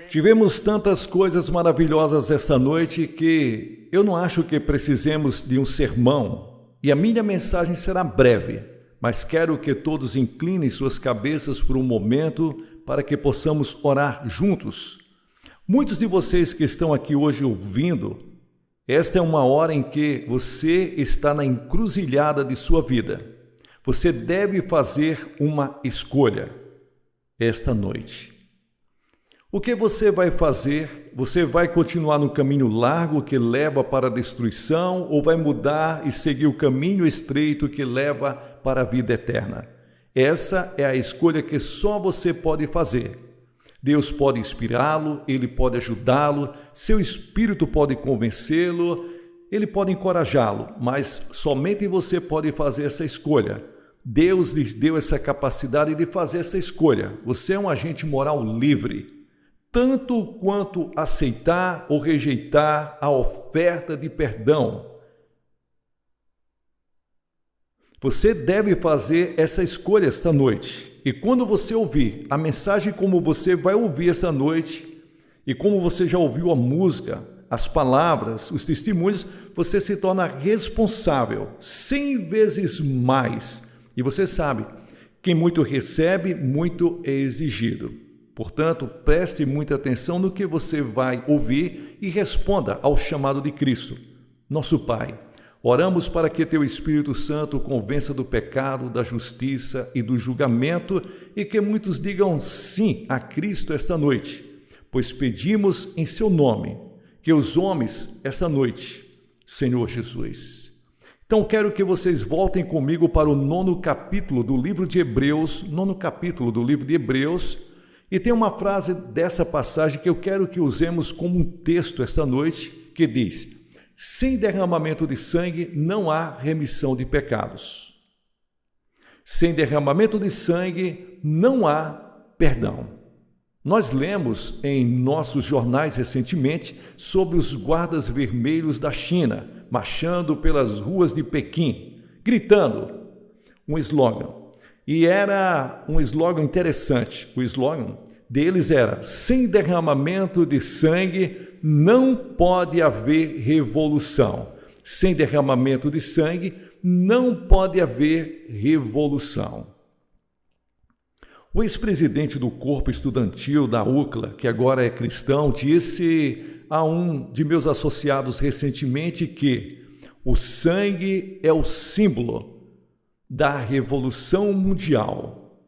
Tivemos tantas coisas maravilhosas esta noite que eu não acho que precisemos de um sermão, e a minha mensagem será breve, mas quero que todos inclinem suas cabeças por um momento para que possamos orar juntos. Muitos de vocês que estão aqui hoje ouvindo, esta é uma hora em que você está na encruzilhada de sua vida. Você deve fazer uma escolha esta noite. O que você vai fazer? Você vai continuar no caminho largo que leva para a destruição ou vai mudar e seguir o caminho estreito que leva para a vida eterna? Essa é a escolha que só você pode fazer. Deus pode inspirá-lo, Ele pode ajudá-lo, seu Espírito pode convencê-lo, Ele pode encorajá-lo, mas somente você pode fazer essa escolha. Deus lhes deu essa capacidade de fazer essa escolha. Você é um agente moral livre, tanto quanto aceitar ou rejeitar a oferta de perdão. Você deve fazer essa escolha esta noite. E quando você ouvir a mensagem como você vai ouvir esta noite, e como você já ouviu a música, as palavras, os testemunhos, você se torna responsável 100 vezes mais. E você sabe, quem muito recebe, muito é exigido. Portanto, preste muita atenção no que você vai ouvir e responda ao chamado de Cristo. Nosso Pai, oramos para que Teu Espírito Santo convença do pecado, da justiça e do julgamento e que muitos digam sim a Cristo esta noite, pois pedimos em Seu nome que os homens esta noite, Senhor Jesus. Então, quero que vocês voltem comigo para o 9º capítulo do livro de Hebreus, e tem uma frase dessa passagem que eu quero que usemos como um texto esta noite, que diz: sem derramamento de sangue não há remissão de pecados. Sem derramamento de sangue não há perdão. Nós lemos em nossos jornais recentemente sobre os guardas vermelhos da China, marchando pelas ruas de Pequim, gritando um slogan. E era um slogan interessante. O slogan deles era: sem derramamento de sangue não pode haver revolução. Sem derramamento de sangue não pode haver revolução. O ex-presidente do corpo estudantil da UCLA, que agora é cristão, disse a um de meus associados recentemente que o sangue é o símbolo da Revolução Mundial.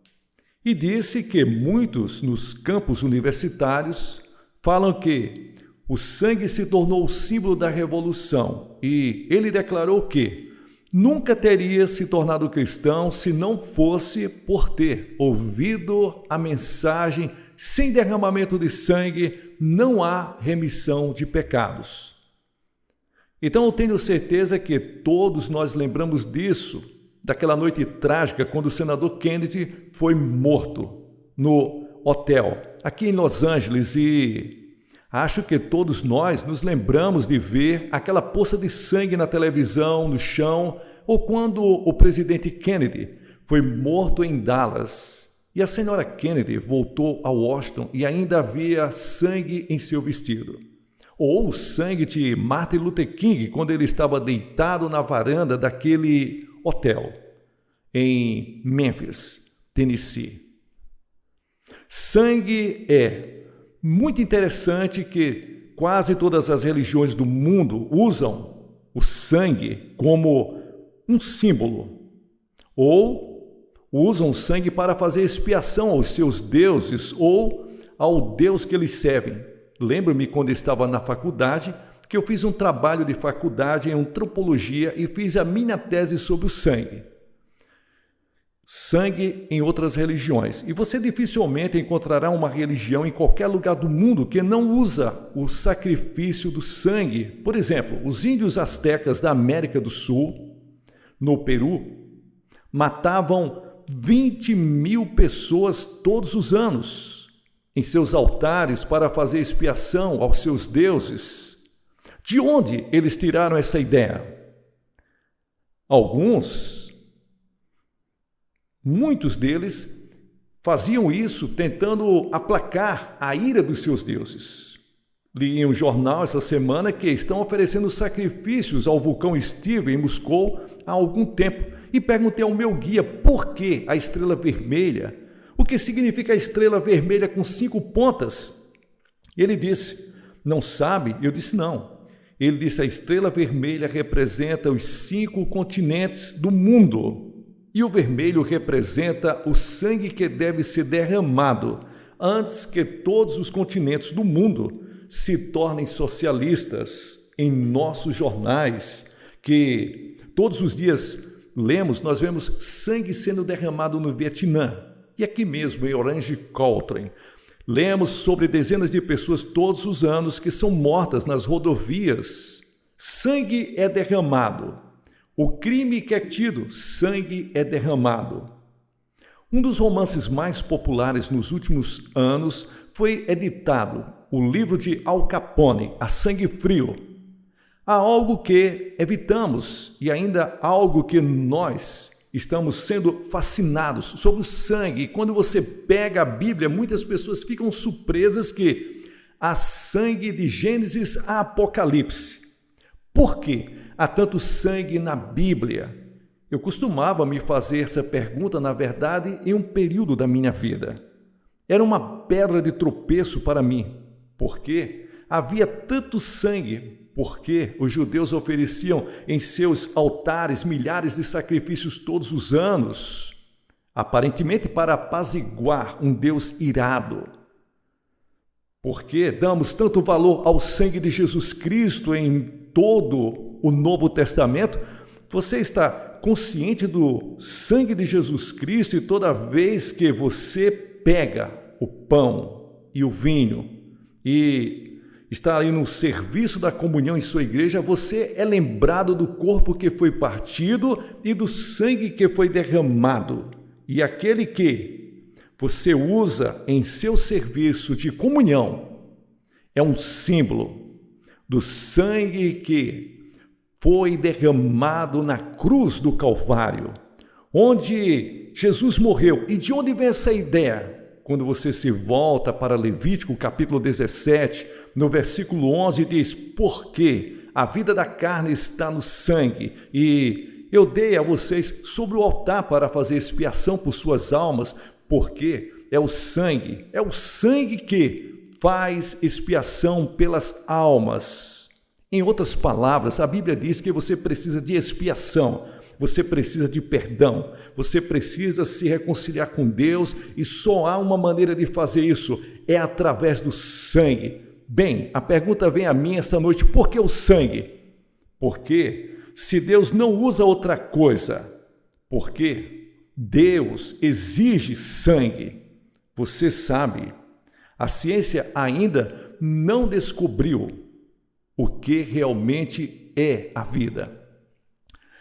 E disse que muitos nos campos universitários falam que o sangue se tornou o símbolo da revolução. E ele declarou que nunca teria se tornado cristão se não fosse por ter ouvido a mensagem: sem derramamento de sangue não há remissão de pecados. Então eu tenho certeza que todos nós lembramos disso, daquela noite trágica quando o senador Kennedy foi morto no hotel aqui em Los Angeles, e acho que todos nós nos lembramos de ver aquela poça de sangue na televisão, no chão, ou quando o presidente Kennedy foi morto em Dallas e a senhora Kennedy voltou a Washington e ainda havia sangue em seu vestido. Ou o sangue de Martin Luther King quando ele estava deitado na varanda daquele hotel em Memphis, Tennessee. Sangue é muito interessante que quase todas as religiões do mundo usam o sangue como um símbolo, ou usam o sangue para fazer expiação aos seus deuses ou ao Deus que eles servem. Lembro-me quando estava na faculdade que eu fiz um trabalho de faculdade em antropologia e fiz a minha tese sobre o sangue. Sangue em outras religiões. E você dificilmente encontrará uma religião em qualquer lugar do mundo que não usa o sacrifício do sangue. Por exemplo, os índios astecas da América do Sul, no Peru, matavam 20.000 pessoas todos os anos em seus altares para fazer expiação aos seus deuses. De onde eles tiraram essa ideia? Muitos deles Faziam isso tentando aplacar a ira dos seus deuses. Li em um jornal essa semana que estão oferecendo sacrifícios ao vulcão Steve em Moscou há algum tempo e perguntei ao meu guia por que a estrela vermelha, o que significa a estrela vermelha com 5 pontas. Ele disse, não sabe? Eu disse, não. Ele disse, a estrela vermelha representa os 5 continentes do mundo. E o vermelho representa o sangue que deve ser derramado antes que todos os continentes do mundo se tornem socialistas. Em nossos jornais, que todos os dias lemos, nós vemos sangue sendo derramado no Vietnã. E aqui mesmo, em Orange County, lemos sobre dezenas de pessoas todos os anos que são mortas nas rodovias. Sangue é derramado. O crime que é tido, sangue é derramado. Um dos romances mais populares nos últimos anos foi editado, o livro de Al Capone, A Sangue Frio. Há algo que evitamos e ainda algo que nós estamos sendo fascinados sobre o sangue. E quando você pega a Bíblia, muitas pessoas ficam surpresas que há sangue de Gênesis a Apocalipse. Por quê? Há tanto sangue na Bíblia? Eu costumava me fazer essa pergunta, na verdade, em um período da minha vida. Era uma pedra de tropeço para mim. Por quê? Havia tanto sangue, porque os judeus ofereciam em seus altares milhares de sacrifícios todos os anos, aparentemente para apaziguar um Deus irado. Por que damos tanto valor ao sangue de Jesus Cristo em todo o Novo Testamento? Você está consciente do sangue de Jesus Cristo e toda vez que você pega o pão e o vinho e está ali no serviço da comunhão em sua igreja, você é lembrado do corpo que foi partido e do sangue que foi derramado. E aquele que você usa em seu serviço de comunhão é um símbolo do sangue que foi derramado na cruz do Calvário, onde Jesus morreu. E de onde vem essa ideia? Quando você se volta para Levítico, capítulo 17, no versículo 11, diz, porque a vida da carne está no sangue, e eu dei a vocês sobre o altar para fazer expiação por suas almas, porque é o sangue que faz expiação pelas almas. Em outras palavras, a Bíblia diz que você precisa de expiação, você precisa de perdão, você precisa se reconciliar com Deus e só há uma maneira de fazer isso, é através do sangue. Bem, a pergunta vem a mim esta noite, por que o sangue? Porque se Deus não usa outra coisa, porque Deus exige sangue. Você sabe, a ciência ainda não descobriu o que realmente é a vida.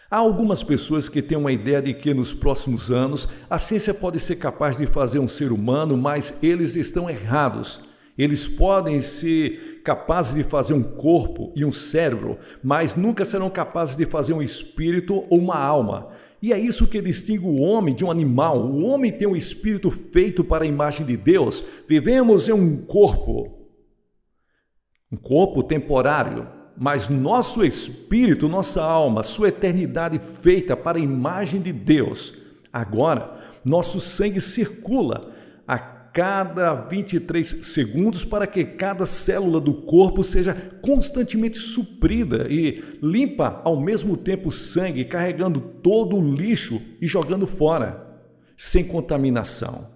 Há algumas pessoas que têm uma ideia de que nos próximos anos a ciência pode ser capaz de fazer um ser humano, mas eles estão errados. Eles podem ser capazes de fazer um corpo e um cérebro, mas nunca serão capazes de fazer um espírito ou uma alma. E é isso que distingue o homem de um animal. O homem tem um espírito feito para a imagem de Deus. Vivemos em um corpo temporário, mas nosso espírito, nossa alma, sua eternidade feita para a imagem de Deus. Agora, nosso sangue circula a cada 23 segundos para que cada célula do corpo seja constantemente suprida e limpa ao mesmo tempo o sangue, carregando todo o lixo e jogando fora, sem contaminação.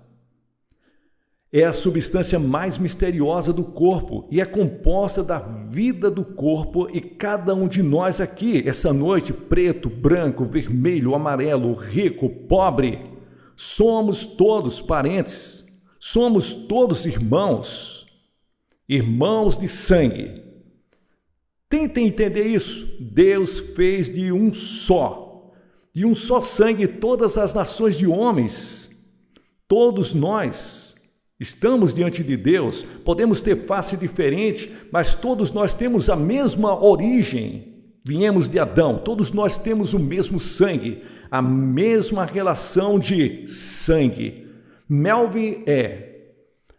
É a substância mais misteriosa do corpo e é composta da vida do corpo, e cada um de nós aqui, essa noite, preto, branco, vermelho, amarelo, rico, pobre, somos todos parentes, somos todos irmãos de sangue. Tentem entender isso. Deus fez de um só sangue todas as nações de homens. Todos nós estamos diante de Deus, podemos ter face diferente, mas todos nós temos a mesma origem. Viemos de Adão, todos nós temos o mesmo sangue, a mesma relação de sangue. Melvin é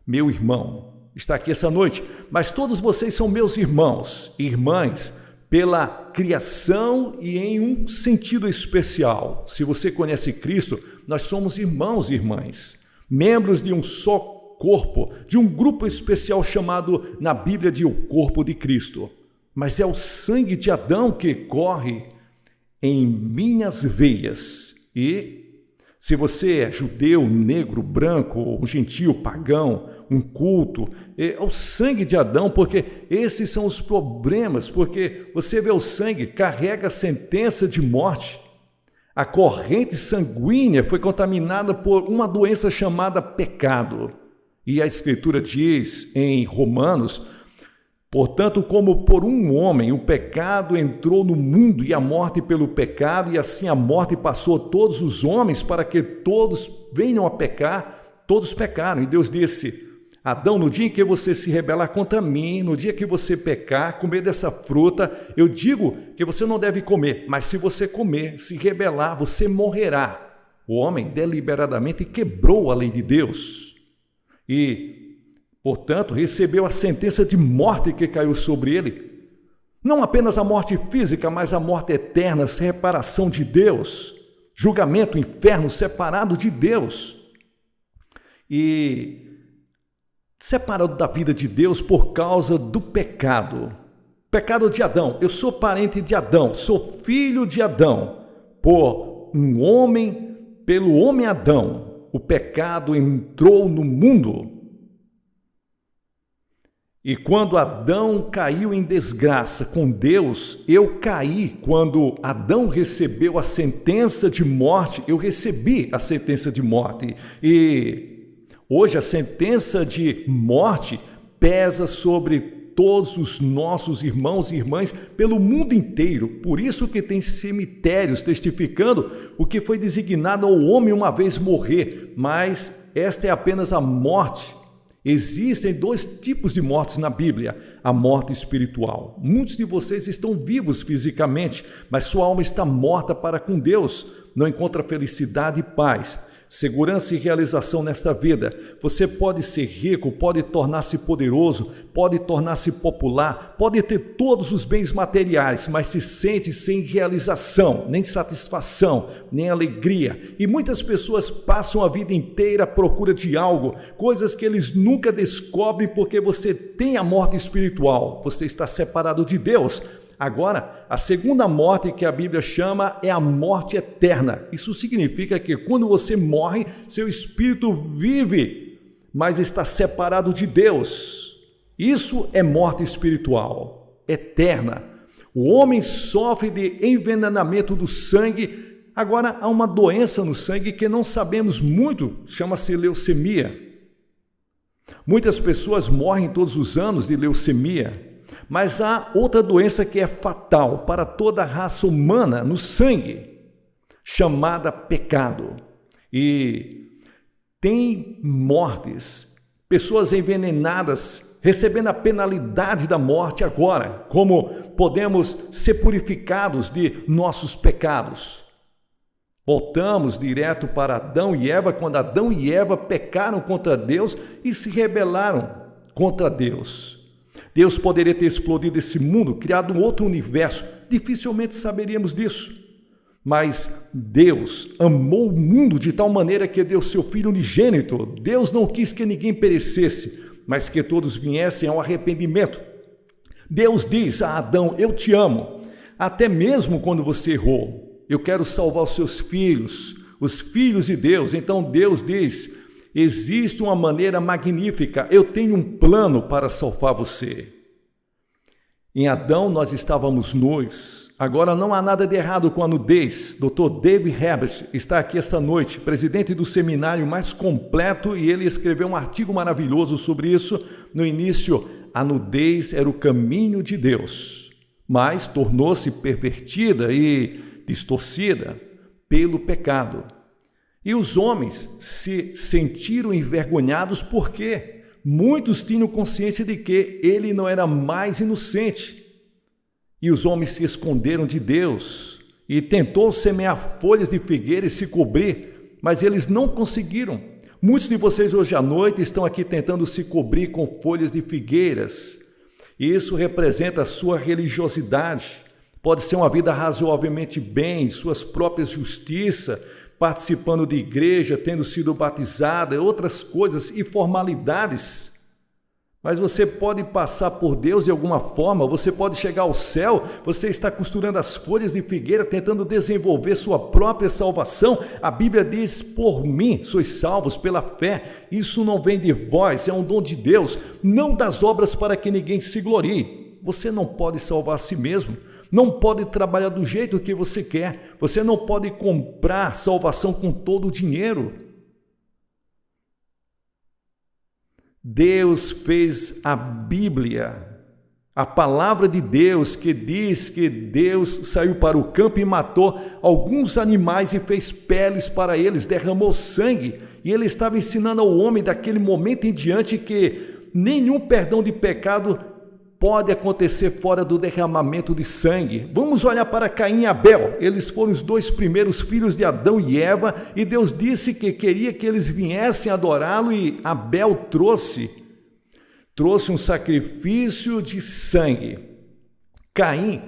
meu irmão, está aqui essa noite, mas todos vocês são meus irmãos e irmãs pela criação e em um sentido especial. Se você conhece Cristo, nós somos irmãos e irmãs, membros de um só corpo, de um grupo especial chamado na Bíblia de o corpo de Cristo. Mas é o sangue de Adão que corre em minhas veias. E se você é judeu, negro, branco, ou gentil, pagão, um culto, é o sangue de Adão, porque esses são os problemas, porque você vê o sangue, carrega a sentença de morte. A corrente sanguínea foi contaminada por uma doença chamada pecado. E a Escritura diz em Romanos: portanto, como por um homem o pecado entrou no mundo e a morte pelo pecado, e assim a morte passou a todos os homens para que todos venham a pecar, todos pecaram. E Deus disse: Adão, no dia em que você se rebelar contra mim, no dia que você pecar, comer dessa fruta, eu digo que você não deve comer, mas se você comer, se rebelar, você morrerá. O homem deliberadamente quebrou a lei de Deus e, portanto, recebeu a sentença de morte que caiu sobre ele. Não apenas a morte física, mas a morte eterna, separação de Deus, julgamento, inferno, separado de Deus. E separado da vida de Deus por causa do pecado. Pecado de Adão. Eu sou parente de Adão, sou filho de Adão. Por um homem, pelo homem Adão, o pecado entrou no mundo. E quando Adão caiu em desgraça com Deus, eu caí. Quando Adão recebeu a sentença de morte, eu recebi a sentença de morte. E hoje a sentença de morte pesa sobre todos os nossos irmãos e irmãs pelo mundo inteiro. Por isso que tem cemitérios testificando o que foi designado ao homem uma vez morrer. Mas esta é apenas a morte. Existem dois tipos de mortes na Bíblia: a morte espiritual. Muitos de vocês estão vivos fisicamente, mas sua alma está morta para com Deus. Não encontra felicidade e paz, segurança e realização nesta vida. Você pode ser rico, pode tornar-se poderoso, pode tornar-se popular, pode ter todos os bens materiais, mas se sente sem realização, nem satisfação, nem alegria. E muitas pessoas passam a vida inteira à procura de algo, coisas que eles nunca descobrem porque você tem a morte espiritual, você está separado de Deus. Agora, a segunda morte que a Bíblia chama é a morte eterna. Isso significa que quando você morre, seu espírito vive, mas está separado de Deus. Isso é morte espiritual, eterna. O homem sofre de envenenamento do sangue. Agora, há uma doença no sangue que não sabemos muito, chama-se leucemia. Muitas pessoas morrem todos os anos de leucemia. Mas há outra doença que é fatal para toda a raça humana no sangue, chamada pecado. E tem mortes, pessoas envenenadas, recebendo a penalidade da morte agora. Como podemos ser purificados de nossos pecados? Voltamos direto para Adão e Eva, quando Adão e Eva pecaram contra Deus e se rebelaram contra Deus. Deus poderia ter explodido esse mundo, criado um outro universo. Dificilmente saberíamos disso. Mas Deus amou o mundo de tal maneira que deu seu Filho unigênito. Deus não quis que ninguém perecesse, mas que todos viessem ao arrependimento. Deus diz a Adão: eu te amo, até mesmo quando você errou. Eu quero salvar os seus filhos, os filhos de Deus. Então Deus diz: existe uma maneira magnífica, eu tenho um plano para salvar você. Em Adão nós estávamos nus, agora não há nada de errado com a nudez. Dr. David Herbert está aqui esta noite, presidente do seminário mais completo, e ele escreveu um artigo maravilhoso sobre isso. No início, a nudez era o caminho de Deus, mas tornou-se pervertida e distorcida pelo pecado. E os homens se sentiram envergonhados porque muitos tinham consciência de que ele não era mais inocente. E os homens se esconderam de Deus e tentou semear folhas de figueira e se cobrir, mas eles não conseguiram. Muitos de vocês hoje à noite estão aqui tentando se cobrir com folhas de figueiras. E isso representa a sua religiosidade. Pode ser uma vida razoavelmente bem, suas próprias justiças, participando de igreja, tendo sido batizada, outras coisas e formalidades. Mas você pode passar por Deus de alguma forma, você pode chegar ao céu, você está costurando as folhas de figueira, tentando desenvolver sua própria salvação. A Bíblia diz, por mim sois salvos pela fé. Isso não vem de vós, é um dom de Deus, não das obras para que ninguém se glorie. Você não pode salvar a si mesmo, não pode trabalhar do jeito que você quer, você não pode comprar salvação com todo o dinheiro. Deus fez a Bíblia, a palavra de Deus, que diz que Deus saiu para o campo e matou alguns animais e fez peles para eles, derramou sangue, e ele estava ensinando ao homem daquele momento em diante que nenhum perdão de pecado pode acontecer fora do derramamento de sangue. Vamos olhar para Caim e Abel. Eles foram os dois primeiros filhos de Adão e Eva, e Deus disse que queria que eles viessem adorá-lo, e Abel trouxe um sacrifício de sangue. Caim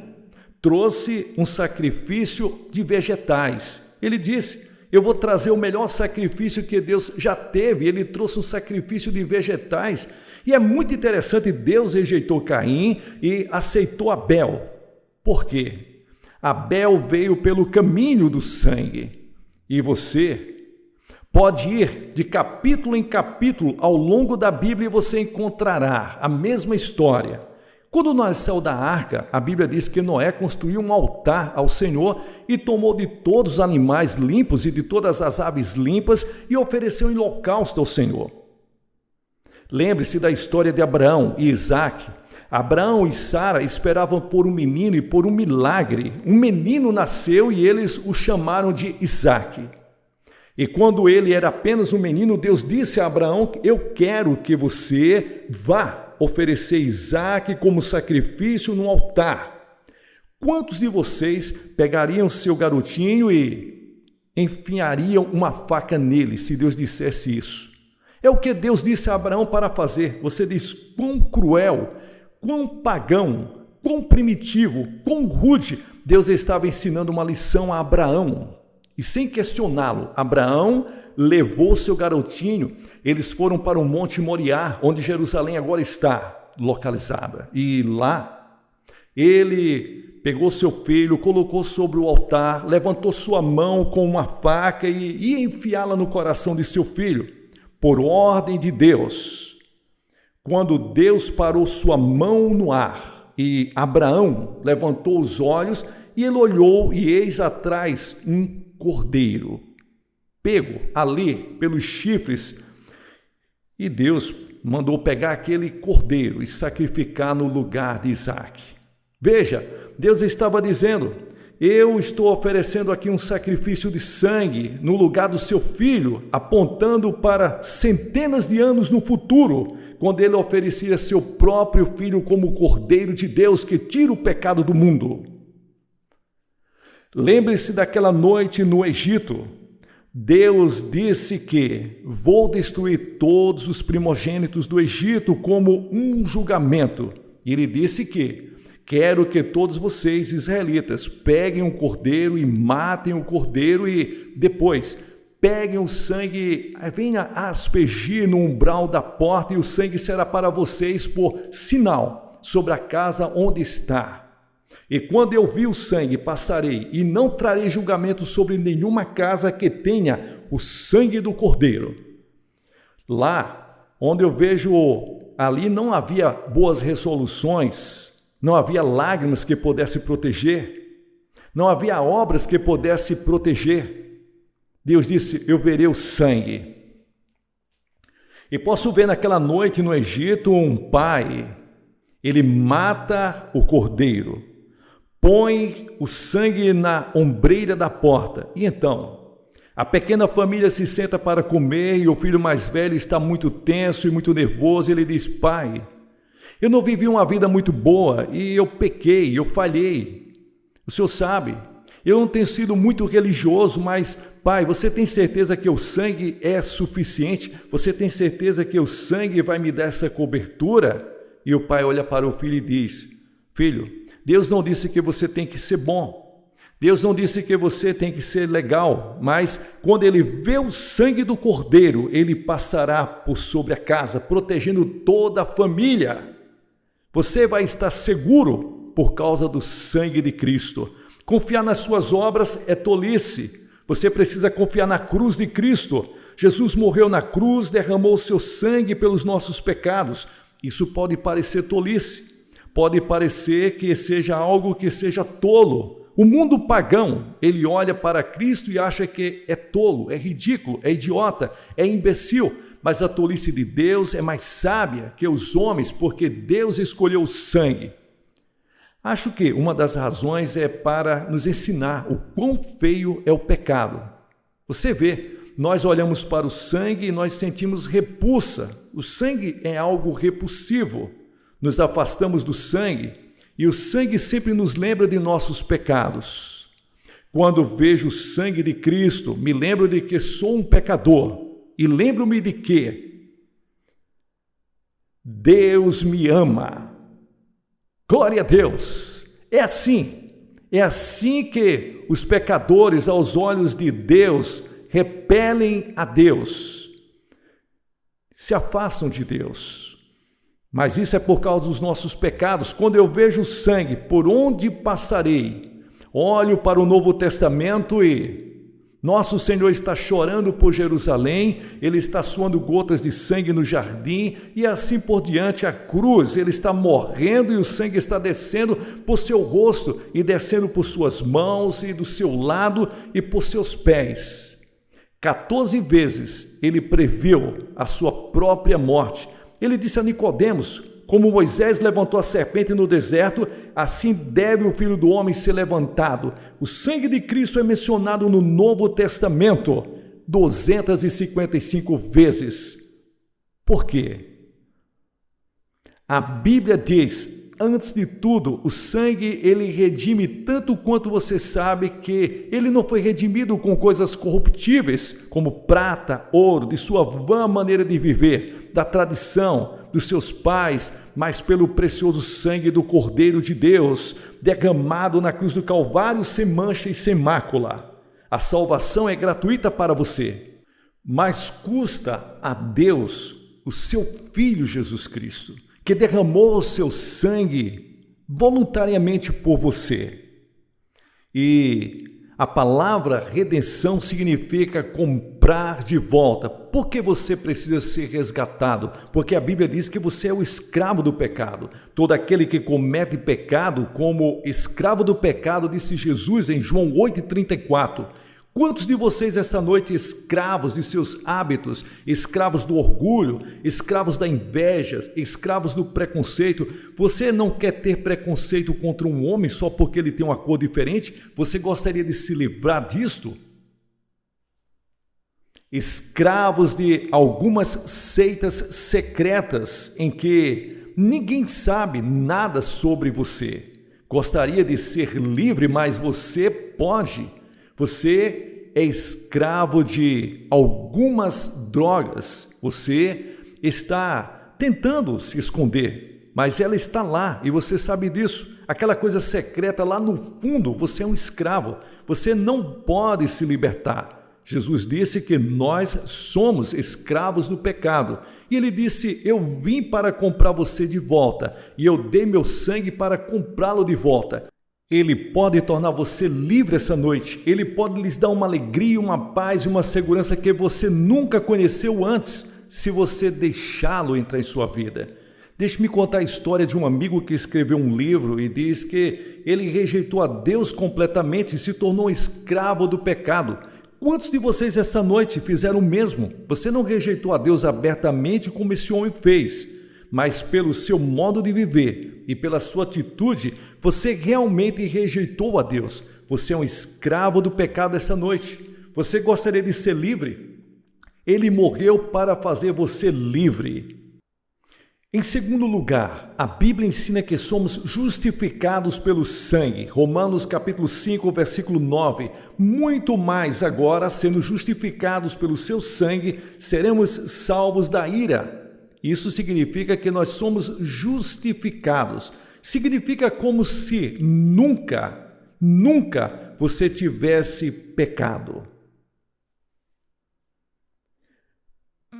trouxe um sacrifício de vegetais. Ele disse, eu vou trazer o melhor sacrifício que Deus já teve. Ele trouxe um sacrifício de vegetais. E é muito interessante, Deus rejeitou Caim e aceitou Abel. Por quê? Abel veio pelo caminho do sangue. E você pode ir de capítulo em capítulo ao longo da Bíblia e você encontrará a mesma história. Quando Noé saiu da arca, a Bíblia diz que Noé construiu um altar ao Senhor e tomou de todos os animais limpos e de todas as aves limpas e ofereceu em holocausto ao Senhor. Lembre-se da história de Abraão e Isaque. Abraão e Sara esperavam por um menino e por um milagre. Um menino nasceu e eles o chamaram de Isaque. E quando ele era apenas um menino, Deus disse a Abraão, eu quero que você vá oferecer Isaque como sacrifício no altar. Quantos de vocês pegariam seu garotinho e enfiariam uma faca nele, se Deus dissesse isso? É o que Deus disse a Abraão para fazer. Você diz, quão cruel, quão pagão, quão primitivo, quão rude. Deus estava ensinando uma lição a Abraão. E sem questioná-lo, Abraão levou seu garotinho. Eles foram para o Monte Moriá, onde Jerusalém agora está localizada. E lá, ele pegou seu filho, colocou sobre o altar, levantou sua mão com uma faca e ia enfiá-la no coração de seu filho. Por ordem de Deus, quando Deus parou sua mão no ar e Abraão levantou os olhos e ele olhou e eis atrás um cordeiro, pego ali pelos chifres, e Deus mandou pegar aquele cordeiro e sacrificar no lugar de Isaque. Veja, Deus estava dizendo, eu estou oferecendo aqui um sacrifício de sangue no lugar do seu filho, apontando para centenas de anos no futuro, quando ele oferecia seu próprio filho como cordeiro de Deus que tira o pecado do mundo. Lembre-se daquela noite no Egito. Deus disse que vou destruir todos os primogênitos do Egito como um julgamento. E ele disse que quero que todos vocês, israelitas, peguem um cordeiro e matem o cordeiro e depois peguem o sangue, venha aspergir no umbral da porta e o sangue será para vocês por sinal sobre a casa onde está. E quando eu vi o sangue, passarei e não trarei julgamento sobre nenhuma casa que tenha o sangue do cordeiro. Lá, onde eu vejo, ali não havia boas resoluções, não havia lágrimas que pudesse proteger, não havia obras que pudesse proteger. Deus disse, eu verei o sangue. E posso ver naquela noite no Egito um pai, ele mata o cordeiro, põe o sangue na ombreira da porta. E então, a pequena família se senta para comer e o filho mais velho está muito tenso e muito nervoso. Ele diz, pai, eu não vivi uma vida muito boa e eu pequei, eu falhei. O senhor sabe, Eu não tenho sido muito religioso, mas, Pai, você tem certeza que o sangue é suficiente? Você tem certeza que o sangue vai me dar essa cobertura? E o pai olha para o filho e diz: filho, Deus não disse que você tem que ser bom. Deus não disse que você tem que ser legal, mas quando ele vê o sangue do cordeiro, ele passará por sobre a casa, protegendo toda a família. Você vai estar seguro por causa do sangue de Cristo. Confiar nas suas obras é tolice. Você precisa confiar na cruz de Cristo. Jesus morreu na cruz, derramou seu sangue pelos nossos pecados. Isso pode parecer tolice, pode parecer que seja algo que seja tolo. O mundo pagão, ele olha para Cristo e acha que é tolo, é ridículo, é idiota, é imbecil. Mas a tolice de Deus é mais sábia que os homens, porque Deus escolheu o sangue. Acho que uma das razões é para nos ensinar o quão feio é o pecado. Você vê, nós olhamos para o sangue e nós sentimos repulsa. O sangue é algo repulsivo. Nos afastamos do sangue e o sangue sempre nos lembra de nossos pecados. Quando vejo o sangue de Cristo, me lembro de que sou um pecador e lembro-me de que Deus me ama. Glória a Deus! É assim que os pecadores, aos olhos de Deus, repelem a Deus, se afastam de Deus. Mas isso é por causa dos nossos pecados. Quando eu vejo o sangue, por onde passarei? Olho para o Novo Testamento e nosso Senhor está chorando por Jerusalém, ele está suando gotas de sangue no jardim e assim por diante. A cruz, ele está morrendo e o sangue está descendo por seu rosto e descendo por suas mãos e do seu lado e por seus pés. 14 vezes ele previu a sua própria morte. Ele disse a Nicodemos: como Moisés levantou a serpente no deserto, assim deve o Filho do Homem ser levantado. O sangue de Cristo é mencionado no Novo Testamento 255 vezes. Por quê? A Bíblia diz, antes de tudo, o sangue ele redime tanto quanto você sabe que ele não foi redimido com coisas corruptíveis, como prata, ouro, de sua vã maneira de viver, da tradição, dos seus pais, mas pelo precioso sangue do Cordeiro de Deus, derramado na cruz do Calvário sem mancha e sem mácula. A salvação é gratuita para você, mas custa a Deus o seu Filho Jesus Cristo, que derramou o seu sangue voluntariamente por você. E a palavra redenção significa comprar de volta. Por que você precisa ser resgatado? Porque a Bíblia diz que você é o escravo do pecado. Todo aquele que comete pecado, como escravo do pecado, disse Jesus em João 8,34. Quantos de vocês esta noite escravos de seus hábitos, escravos do orgulho, escravos da inveja, escravos do preconceito? Você não quer ter preconceito contra um homem só porque ele tem uma cor diferente? Você gostaria de se livrar disto? Escravos de algumas seitas secretas em que ninguém sabe nada sobre você. Gostaria de ser livre, mas você pode. Você é escravo de algumas drogas. Você está tentando se esconder, mas ela está lá e você sabe disso. Aquela coisa secreta lá no fundo, você é um escravo. Você não pode se libertar. Jesus disse que nós somos escravos do pecado. E ele disse, eu vim para comprar você de volta e eu dei meu sangue para comprá-lo de volta. Ele pode tornar você livre essa noite. Ele pode lhes dar uma alegria, uma paz e uma segurança que você nunca conheceu antes, se você deixá-lo entrar em sua vida. Deixe-me contar a história de um amigo que escreveu um livro e diz que ele rejeitou a Deus completamente e se tornou escravo do pecado. Quantos de vocês essa noite fizeram o mesmo? Você não rejeitou a Deus abertamente como esse homem fez, mas pelo seu modo de viver e pela sua atitude, você realmente rejeitou a Deus. Você é um escravo do pecado essa noite. Você gostaria de ser livre? Ele morreu para fazer você livre. Em segundo lugar, a Bíblia ensina que somos justificados pelo sangue. Romanos capítulo 5, versículo 9. Muito mais agora, sendo justificados pelo seu sangue, seremos salvos da ira. Isso significa que nós somos justificados. Significa como se nunca você tivesse pecado.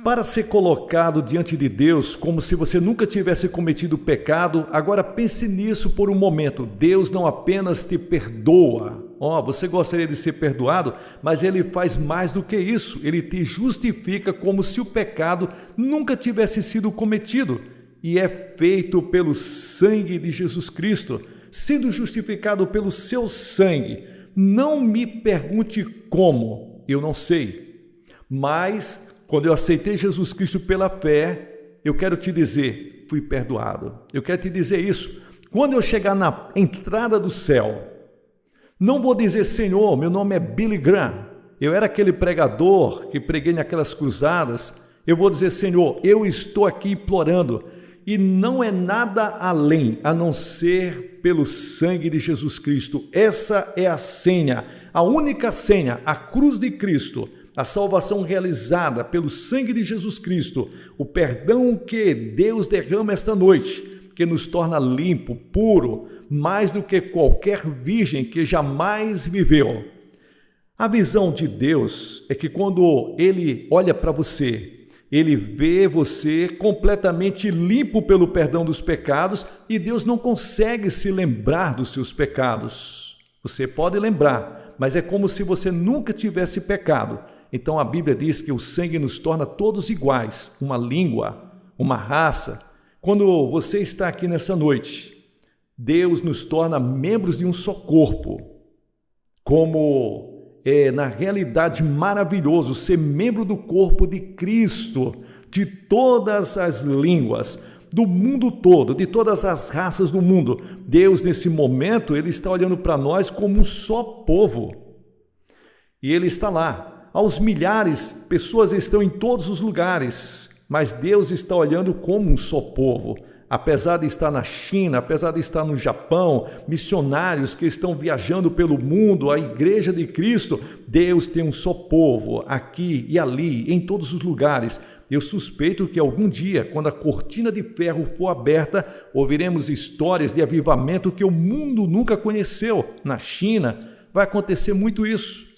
Para ser colocado diante de Deus como se você nunca tivesse cometido pecado, agora pense nisso por um momento. Deus não apenas te perdoa. Você gostaria de ser perdoado, mas Ele faz mais do que isso. Ele te justifica como se o pecado nunca tivesse sido cometido. E é feito pelo sangue de Jesus Cristo, sendo justificado pelo seu sangue. Não me pergunte como, eu não sei. Mas quando eu aceitei Jesus Cristo pela fé, eu quero te dizer, fui perdoado. Eu quero te dizer isso. Quando eu chegar na entrada do céu, não vou dizer, Senhor, meu nome é Billy Graham. Eu era aquele pregador que preguei naquelas cruzadas. Eu vou dizer, Senhor, eu estou aqui implorando. E não é nada além a não ser pelo sangue de Jesus Cristo. Essa é a senha, a única senha, a cruz de Cristo. A salvação realizada pelo sangue de Jesus Cristo, o perdão que Deus derrama esta noite, que nos torna limpo, puro, mais do que qualquer virgem que jamais viveu. A visão de Deus é que quando Ele olha para você, Ele vê você completamente limpo pelo perdão dos pecados e Deus não consegue se lembrar dos seus pecados. Você pode lembrar, mas é como se você nunca tivesse pecado. Então a Bíblia diz que o sangue nos torna todos iguais, uma língua, uma raça. Quando você está aqui nessa noite, Deus nos torna membros de um só corpo. Como é na realidade maravilhoso ser membro do corpo de Cristo, de todas as línguas, do mundo todo, de todas as raças do mundo. Deus nesse momento, Ele está olhando para nós como um só povo. E Ele está lá. Aos milhares, pessoas estão em todos os lugares, mas Deus está olhando como um só povo. Apesar de estar na China, apesar de estar no Japão, missionários que estão viajando pelo mundo, a Igreja de Cristo, Deus tem um só povo, aqui e ali, em todos os lugares. Eu suspeito que algum dia, quando a cortina de ferro for aberta, ouviremos histórias de avivamento que o mundo nunca conheceu. Na China, vai acontecer muito isso.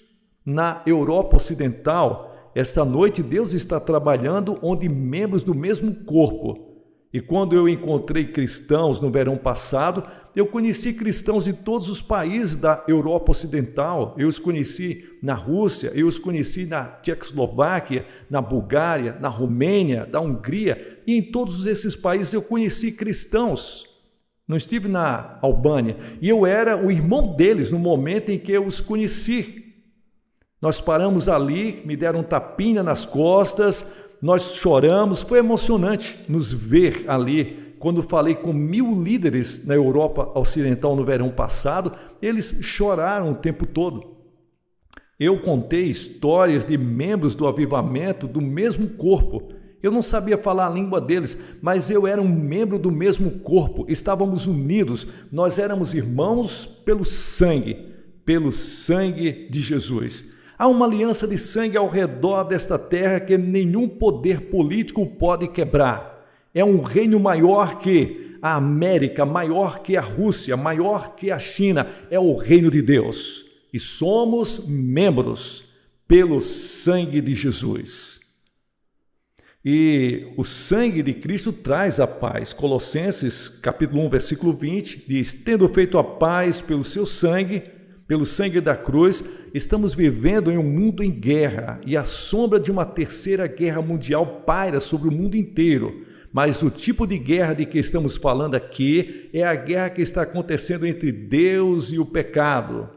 Na Europa Ocidental, esta noite Deus está trabalhando onde membros do mesmo corpo. E quando eu encontrei cristãos no verão passado, eu conheci cristãos de todos os países da Europa Ocidental. Eu os conheci na Rússia, eu os conheci na Tchecoslováquia, na Bulgária, na Romênia, na Hungria. E em todos esses países eu conheci cristãos. Não estive na Albânia. E eu era o irmão deles no momento em que eu os conheci. Nós paramos ali, me deram um tapinha nas costas, nós choramos, foi emocionante nos ver ali. Quando falei com 1000 líderes na Europa Ocidental no verão passado, eles choraram o tempo todo. Eu contei histórias de membros do avivamento do mesmo corpo. Eu não sabia falar a língua deles, mas eu era um membro do mesmo corpo, estávamos unidos, nós éramos irmãos pelo sangue de Jesus. Há uma aliança de sangue ao redor desta terra que nenhum poder político pode quebrar. É um reino maior que a América, maior que a Rússia, maior que a China. É o reino de Deus. E somos membros pelo sangue de Jesus. E o sangue de Cristo traz a paz. Colossenses capítulo 1, versículo 20, diz: tendo feito a paz pelo seu sangue, pelo sangue da cruz, estamos vivendo em um mundo em guerra e a sombra de uma terceira guerra mundial paira sobre o mundo inteiro. Mas o tipo de guerra de que estamos falando aqui é a guerra que está acontecendo entre Deus e o pecado.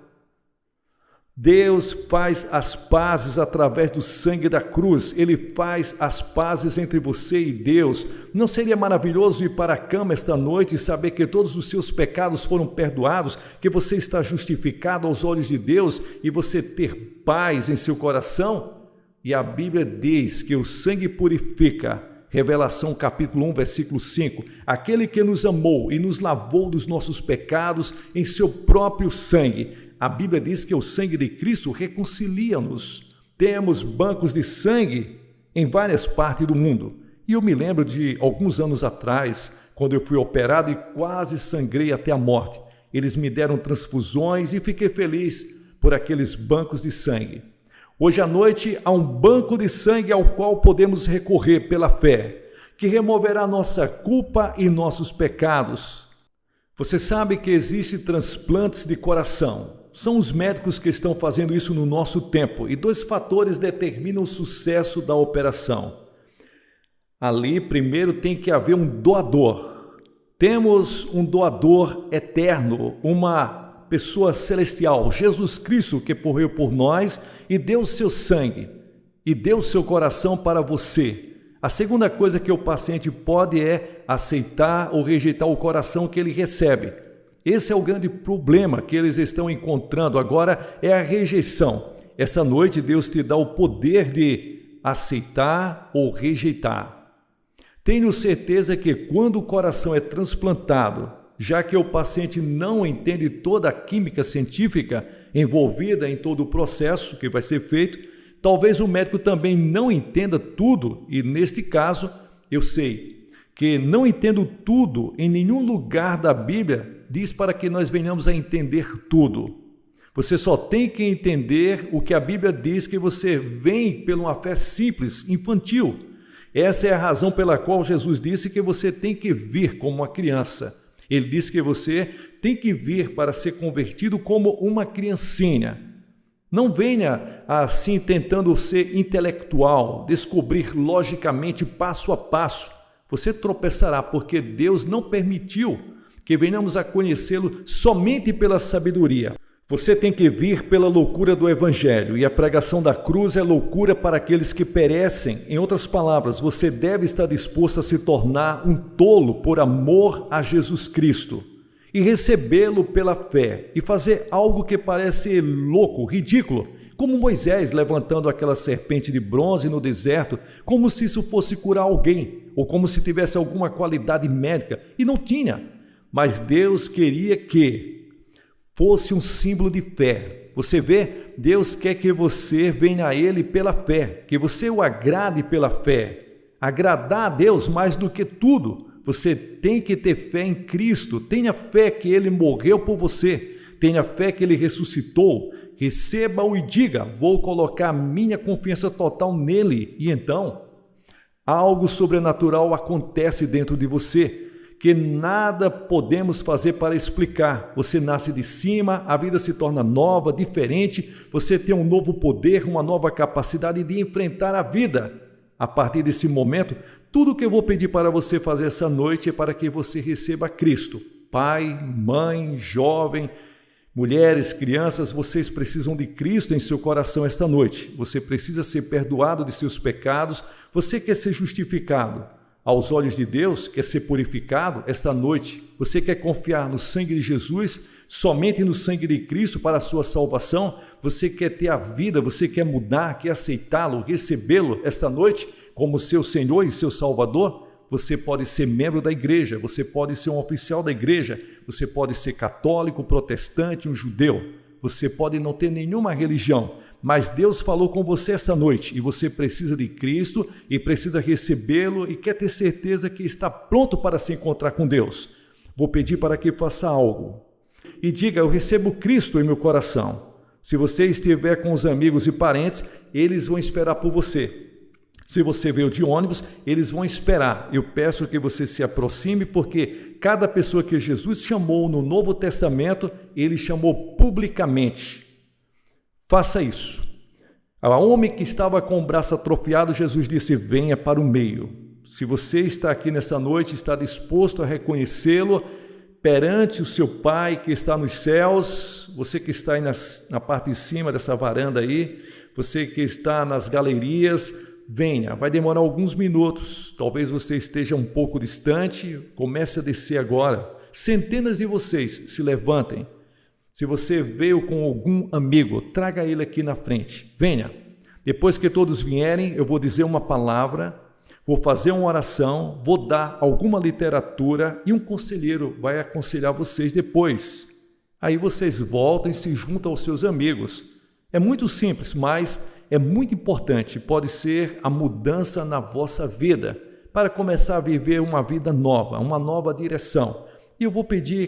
Deus faz as pazes através do sangue da cruz. Ele faz as pazes entre você e Deus. Não seria maravilhoso ir para a cama esta noite e saber que todos os seus pecados foram perdoados, que você está justificado aos olhos de Deus e você ter paz em seu coração? E a Bíblia diz que o sangue purifica Revelação capítulo 1, versículo 5. Aquele que nos amou e nos lavou dos nossos pecados em seu próprio sangue. A Bíblia diz que o sangue de Cristo reconcilia-nos. Temos bancos de sangue em várias partes do mundo. E eu me lembro de alguns anos atrás, quando eu fui operado e quase sangrei até a morte. Eles me deram transfusões e fiquei feliz por aqueles bancos de sangue. Hoje à noite há um banco de sangue ao qual podemos recorrer pela fé, que removerá nossa culpa e nossos pecados. Você sabe que existem transplantes de coração. São os médicos que estão fazendo isso no nosso tempo, e 2 fatores determinam o sucesso da operação. Ali, primeiro, tem que haver um doador. Temos um doador eterno, uma pessoa celestial, Jesus Cristo, que morreu por nós e deu seu sangue e deu seu coração para você. A segunda coisa que o paciente pode é aceitar ou rejeitar o coração que ele recebe. Esse é o grande problema que eles estão encontrando agora, é a rejeição. Essa noite Deus te dá o poder de aceitar ou rejeitar. Tenho certeza que quando o coração é transplantado, já que o paciente não entende toda a química científica envolvida em todo o processo que vai ser feito, talvez o médico também não entenda tudo, e neste caso, eu sei que não entendo tudo, em nenhum lugar da Bíblia diz para que nós venhamos a entender tudo. Você só tem que entender o que a Bíblia diz, que você vem por uma fé simples, infantil. Essa é a razão pela qual Jesus disse que você tem que vir como uma criança. Ele disse que você tem que vir para ser convertido como uma criancinha. Não venha assim tentando ser intelectual, descobrir logicamente passo a passo. Você tropeçará, porque Deus não permitiu que venhamos a conhecê-lo somente pela sabedoria. Você tem que vir pela loucura do Evangelho, e a pregação da cruz é loucura para aqueles que perecem. Em outras palavras, você deve estar disposto a se tornar um tolo por amor a Jesus Cristo e recebê-lo pela fé e fazer algo que parece louco, ridículo, como Moisés levantando aquela serpente de bronze no deserto, como se isso fosse curar alguém, ou como se tivesse alguma qualidade médica, e não tinha. Mas Deus queria que fosse um símbolo de fé. Você vê, Deus quer que você venha a Ele pela fé, que você o agrade pela fé. Agradar a Deus mais do que tudo, você tem que ter fé em Cristo. Tenha fé que Ele morreu por você, tenha fé que Ele ressuscitou. Receba-o e diga: vou colocar minha confiança total nele. E então, algo sobrenatural acontece dentro de você, que nada podemos fazer para explicar. Você nasce de cima, a vida se torna nova, diferente, você tem um novo poder, uma nova capacidade de enfrentar a vida. A partir desse momento, tudo que eu vou pedir para você fazer essa noite é para que você receba Cristo. Pai, mãe, jovem, mulheres, crianças, vocês precisam de Cristo em seu coração esta noite. Você precisa ser perdoado de seus pecados, você quer ser justificado aos olhos de Deus, quer ser purificado esta noite. Você quer confiar no sangue de Jesus, somente no sangue de Cristo para a sua salvação. Você quer ter a vida, você quer mudar, quer aceitá-lo, recebê-lo esta noite como seu Senhor e seu Salvador. Você pode ser membro da igreja, você pode ser um oficial da igreja, você pode ser católico, protestante, um judeu. Você pode não ter nenhuma religião, mas Deus falou com você essa noite e você precisa de Cristo e precisa recebê-lo e quer ter certeza que está pronto para se encontrar com Deus. Vou pedir para que faça algo e diga: eu recebo Cristo em meu coração. Se você estiver com os amigos e parentes, eles vão esperar por você. Se você veio de ônibus, eles vão esperar. Eu peço que você se aproxime, porque cada pessoa que Jesus chamou no Novo Testamento, ele chamou publicamente. Faça isso. Ao homem que estava com o braço atrofiado, Jesus disse: venha para o meio. Se você está aqui nessa noite, está disposto a reconhecê-lo perante o seu Pai que está nos céus, você que está aí na parte de cima dessa varanda aí, você que está nas galerias, venha. Vai demorar alguns minutos, talvez você esteja um pouco distante, comece a descer agora. Centenas de vocês se levantem. Se você veio com algum amigo, traga ele aqui na frente. Venha. Depois que todos vierem, eu vou dizer uma palavra. vou fazer uma oração, vou dar alguma literatura e um conselheiro vai aconselhar vocês depois. Aí vocês voltam e se juntam aos seus amigos. É muito simples, mas é muito importante. Pode ser a mudança na vossa vida, para começar a viver uma vida nova, uma nova direção. E eu vou pedir